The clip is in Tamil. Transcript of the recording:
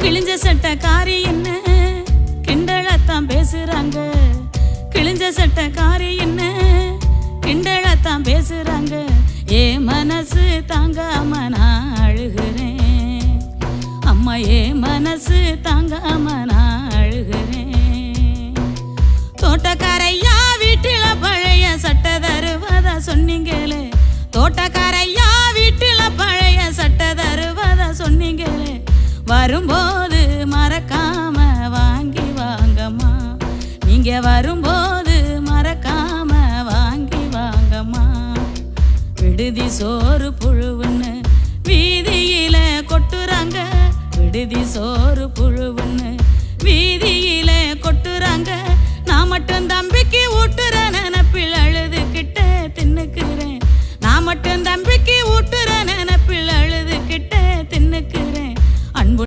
கிழிஞ்ச சட்டக்காரி என்ன கிண்டலத்தான் பேசுறாங்க. கிழிஞ்ச சட்டக்காரி என்ன கிண்டலத்தான் பேசுறாங்க. ஏ மனசு தாங்காம நான் அழுகிறேன். அம்மா ஏ மனசு தாங்காம நான் அழுகிறேன். தோட்டக்காரையா வீட்டில பழைய சட்டை தருவதா சொன்னீங்களே. தோட்டக்காரையா வீட்டில பழைய சட்டை தருவதா சொன்னீங்களே. வரும்போது மறக்காம வாங்கி வாங்கம்மா. நீங்க வரும்போது மறக்காம வாங்கி வாங்கம்மா. விடுதி சோறு புழுவுன்னு வீதியில கொட்டுறாங்க. விடுதி சோறு புழுவுன்னு வீதியில கொட்டுறாங்க. நான் மட்டும் தம்பிக்கு ஊட்டுற நினப்பில் அழுதுகிட்ட தின்னுக்கிறேன். நான் மட்டும் தம்பிக்கு ஊட்டுற